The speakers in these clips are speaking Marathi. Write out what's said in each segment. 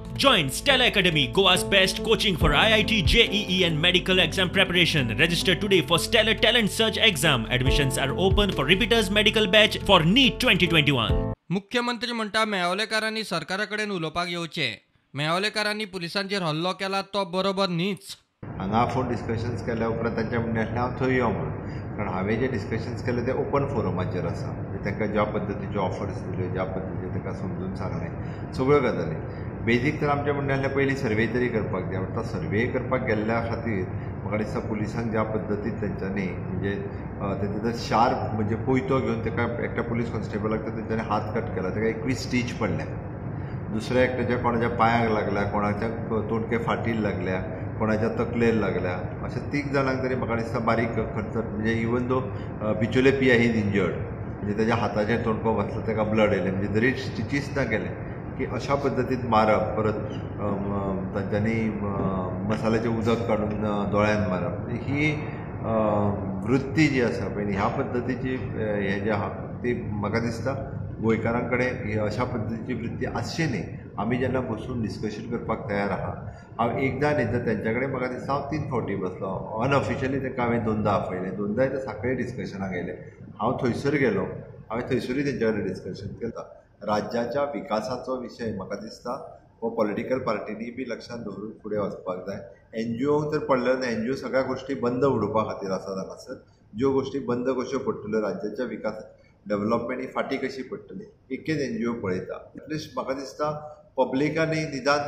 Join Stella Academy, Goa's best coaching for IIT, JEE and medical exam preparation. Register today for Stellar Talent Search exam. Admissions are open for repeaters medical batch for NEET 2021. मुख्यमंत्री म्हणटा मेळवलेकारांनी सरकाराकडेन उलोवपाक येवचें. मेळवलेकारांनी पुलिसांचेर हल्लो केला तो बरोबर न्हीच. हांगा फोन डिस्कशन्स केल्या उपरांत तांच्या म्हणण्यातल्यान हांव थंय यो म्हणून, कारण हांवें जे डिस्कशन्स केले ते ओपन फोरमाचेर आसा. तांकां ज्या पद्दतीच्यो ऑफर्स दिल्यो, ज्या पद्दतीचें तांकां समजून सांगलें, सगळ्यो गजाली. बेजीक तर आमच्या म्हणण्यातल्या पयलीं सर्वे तरी करपाक जाय. तो सर्वे करपाक गेल्ल्या खातीर म्हाका दिसता पुलिसांक ज्या पद्दतीन तेंच्यांनी म्हणजे तेंचे शार्प म्हणजे पोयतो घेवन ताका एकट्या पुलीस कॉन्स्टेबलाक तेंच्यांनी हात कट केला, ताका 21 स्टीच पडल्या. दुसऱ्या एकट्याच्या कोणाच्या पांयाक लागल्या, कोणाच्या तोणके फाटीर लागल्या, कोणाच्या तकलेर लागल्या. अशा 3 जाणांक तरी म्हाका दिसता बारीक खर्च म्हणजे इवन दो बिचोले पिया ही इंजर्ड, म्हणजे ताच्या हाताचेर तोणको बसलो, ताका ब्लड येयलें, म्हणजे जरी स्टिचीस ना गेले की अशा पद्दतीन मारप. परत तांच्यांनी मसाल्याचें उदक काडून दोळ्यान मारप. ही वृत्ती जी आसा पळय ह्या पद्दतीची हें जें आहा ती म्हाका दिसता गोंयकारां कडेन अशा पद्दतीची वृत्ती आसची न्ही. आमी जेन्ना बसून डिस्कशन करपाक तयार आहा, हांव एकदां न्ही तर तेंच्या कडेन म्हाका दिसता हांव 3 फावटी बसलो. अनऑफिशियली तांकां हांवें 2दा आपयलें, 2दाय ते सांखळे डिस्कशनाक गेले. हांव थंयसर गेलो, हांवें थंयसरूय तेंच्या कडेन डिस्कशन केलां. राज्याच्या विकासाचो विशय म्हाका दिसता हो पॉलिटिकल पार्टीनी बी लक्षांत दवरून फुडें वचपाक जाय. NGO तर पडलें ना, NGO सगळ्या गोश्टी बंद उडोवपा खातीर आसा हांगासर. ज्यो गोश्टी बंद कश्यो पडटल्यो, राज्याच्या विकास डेव्हलपमेंट ही फाटी कशी पडटली, एकेच NGO पळयता. एटलिस्ट म्हाका दिसता पब्लिकांनी निदान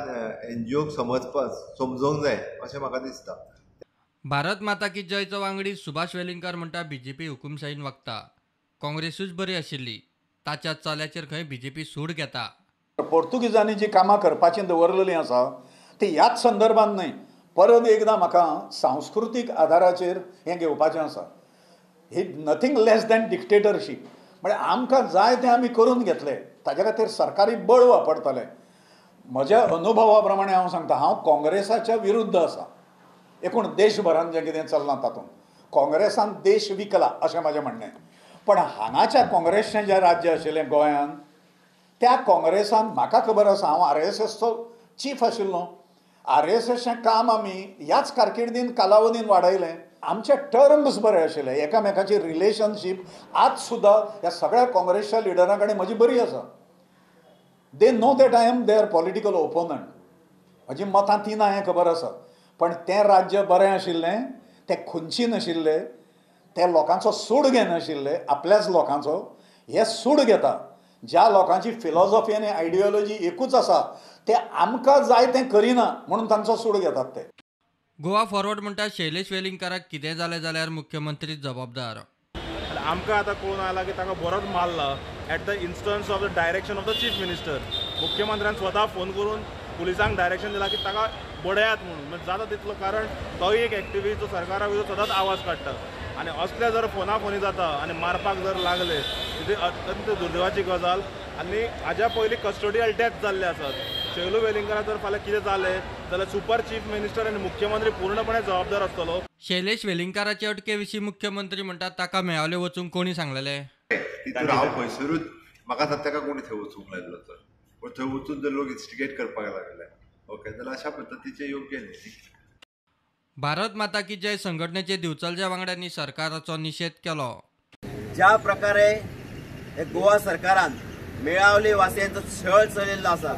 NGOक समजोवंक जाय अशें म्हाका दिसता. भारत माता की जयचो वांगडी सुभाष वेलिंगकर म्हणटा BJP हुकुमशाहीन वागता. काँग्रेसूच बरी आशिल्ली, ताच्या चल्याचेर खंय BJP सूड घेता. पोर्तुगीजांनी जी कामां करपाची दवरलेली आसा ती ह्याच संदर्भात न्हय, परत एकदां म्हाका सांस्कृतीक आधाराचेर हें घेवपाचें आसा. ही नथींग लेस दॅन डिक्टेटरशीप. म्हणजे आमकां जाय तें आमी करून घेतलें, ताच्या खातीर सरकारी बळ वापरतले. म्हज्या अनुभवा प्रमाणे हांव सांगता, हांव काँग्रेसाच्या विरुद्ध आसा. एकूण देशभरान जें कितें चल्लां तातूंत काँग्रेसान देश विकला अशें म्हजें म्हणणें. पण हांगाच्या काँग्रेसचें जें राज्य आशिल्लें गोंयांत, त्या काँग्रेसान म्हाका खबर आसा, हांव RSSचो चीफ आशिल्लो. RSSचें काम आमी ह्याच कारकिर्दीन कालावधीन वाडयलें. आमचे टर्म्स बरे आशिल्ले, एकामेकाची रिलेशनशीप आज सुद्दां ह्या सगळ्या काँग्रेसच्या लिडरां कडेन म्हजी बरी आसा. They know that I am their political opponent. म्हजी मतां ती ना हें खबर आसा. पण तें राज्य बरें आशिल्लें, तें खुंची नाशिल्लें, ते लोकांचो सूड घेनाशिल्ले, आपल्याच लोकांचो. हे सूड घेता ज्या लोकांची फिलॉसॉफी आनी आयडियोलॉजी एकूच आसा, ते आमकां जाय तें करिना म्हणून तांचो सूड घेतात ते. गोवा फॉरवर्ड म्हणटा शैलेश वेलिंगकाराक कितें जालें जाल्यार मुख्यमंत्री जबाबदार. आमकां आतां कळून आयला की ताका बरोच मारला at the instance of the direction of the chief minister. मुख्यमंत्र्यान स्वता फोन करून पुलिसांक डायरेक्शन दिला की ताका बडयात म्हणून. जाता तितलो, कारण तो एक एक्टिव्हिस्ट जो सरकारा विरोध सदांच आवाज काडटा. आनी असले जर फोनी जाता आनी मारपाक जर लागले ती अत्यंत दुर्दैवाची गजाल. आनी हाज्या पयलीं कस्टोडियल डेथ जाल्ले आसात. शैलू वेलिंगकारा जर फाल्यां कितें जालें जाल्यार सुपर चीफ मिनिस्टर आनी मुख्यमंत्री पूर्णपणे जबाबदार आसतलो. शैलेश वेलिंगकाराचे अटके विशीं मुख्यमंत्री म्हणटात ताका मेळावले वचूंक कोणी सांगलेलें. तितून हांव खंयसरूच म्हाका ताका कोणी थंय वचूंक लायलो तर, पूण थंय वचून जर लोक इन्स्टिगेट करपाक लागले ओके जाल्यार अशा पद्दतीचे योग्य न्ही. भारत माता की जय संघटनेचे दिवचलच्या वांगड्यांनी सरकाराचो निशेध केलो. ज्या प्रकारे हे गोवा सरकारान मेळावली वासियांचो छळ चलयल्लो आसा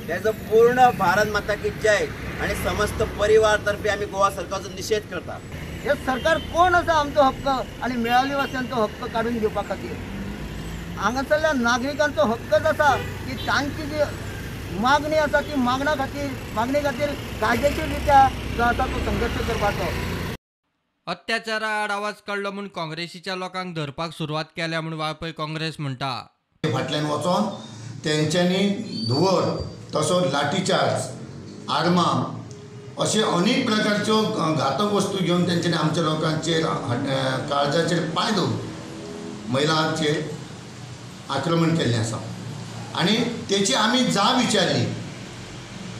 तेजो पूर्ण भारत माता की जय आनी समस्त परिवार तर्फे आमी गोवा सरकाराचो निशेध करता. हे सरकार कोण आसा आमचो हक्क आनी मेळावली वासियांचो हक्क काडून घेवपा खातीर? हांगासरल्या नागरिकांचो हक्कच आसा की तांची जी मागणी आसा ती मागणी खातीर कायदेशीर रित्या जो आसा तो संघर्श करपाचो. अत्याचारा आड आवाज काडलो म्हूण काँग्रेसीच्या लोकांक धरपाक सुरवात केल्या म्हूण वाळपय काँग्रेस म्हणटा. फाटल्यान वचोन तेंच्यांनी धुंवर तसोच लाठीचार्ज, आर्मां अशे अनेक प्रकारच्यो घातक वस्तू घेवन तेंच्यांनी आमच्या लोकांचेर काळजाचेर पांय दवरून महिलांचेर आक्रमण केल्लें आसा. आनी तेची आमी जाब विचारली.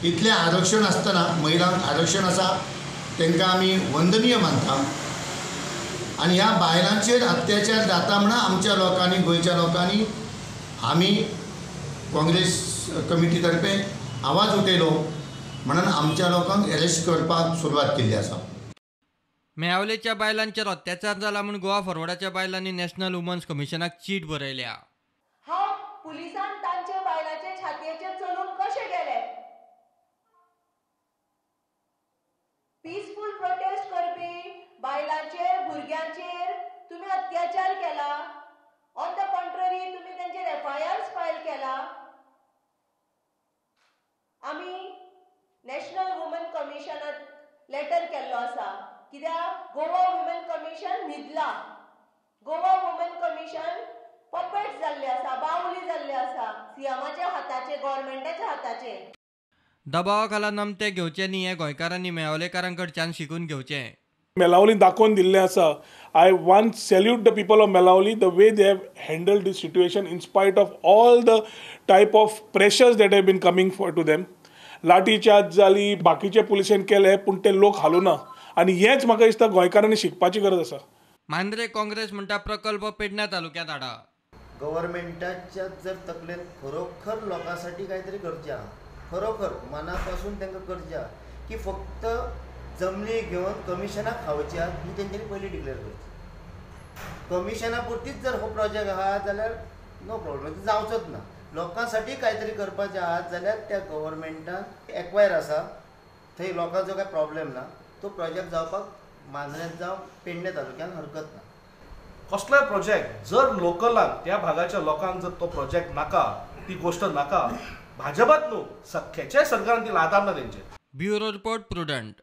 इतलें आरक्षण आसतना महिलांक आरक्षण आसा तांकां आमी वंदनीय मानता. आनी ह्या बायलांचेर अत्याचार जाता म्हणून आमच्या लोकांनी, गोंयच्या लोकांनी आमी काँग्रेस कमिटी तर्फे आवाज उठयलो म्हणून आमच्या लोकांक अरेस्ट करपाक सुरवात केल्ली आसा. मेळावलेच्या बायलांचेर अत्याचार जाला म्हूण गोवा फॉरवर्डाच्या बायलांनी नॅशनल वुमन्स कमिशनाक चीट बरयल्या. हांव पुलिसान तांचे बायलांचे छातयेचेर चलून कशें गेले. पीसफूल प्रोटेस्ट करपी बायलांचेर भुरग्यांचेर तुम्ही अत्याचार केला. ऑन द कॉन्ट्ररी तुम्ही तांचेर FIRs फायल केला. आमी नॅशनल वुमन कमिशनाक लेटर केल्लो आसा कित्याक गोवा वुमन कमिशन न्हिदला. गोवा वुमन कमिशन पपेट जाल्ले आसा, बावली जाल्ले आसा सीएमाच्या हाताचे, गव्हर्मेंटाच्या हाताचे. दबावा खाला नमते घेवचे न्ही हे गोंयकारांनी मेळावलेकारां कडच्यान शिकून घेवचें. मेलावली दाखोवन दिल्लें आसा. I want salute the people of Melauli the way they have handled this situation in spite of all the type of pressures that have been coming for to them. Lathi charge जाली, बाकीचे पुलिसेन केले पूण ते लोक हालूना आनी हेंच म्हाका दिसता गोंयकारांनी शिकपाची गरज आसा. मांद्रे काँग्रेस म्हणटा प्रकल्प पेडण्या तालुक्यांत हाडा. गव्हर्मेंटाच्या जर तकलेंत खरोखर लोकांसाठी काहीतरी करचें आहा, खरोखर मनापासून तांकां करचें आहा की फक्त जमनी घेवन कमिशनाक खावचे आहात ही तेंच्यांनी पयलीं डिक्लेअर करची. कमिशना पुरतीच जर हो प्रोजेक्ट आहा जाल्यार नो प्रॉब्लेम, जावचोच ना. लोकांसाठी काहीतरी करपाचें आहात जाल्यार त्या गव्हर्मेंटान एक्वायर आसा, थंय लोकांचो काय प्रॉब्लेम ना. तो प्रोजेक्ट जावपाक मांद्रेंत जावं पेडणे तालुक्यात हरकत ना. कसलोय प्रोजेक्ट जर लोकलांक त्या भागाच्या लोकांक जर तो प्रोजेक्ट नाका, ती गोष्ट नाका, भाजपात न्हू सख्याच्या सरकारान ती लादार ना तेंचेर. Bureau report prudent.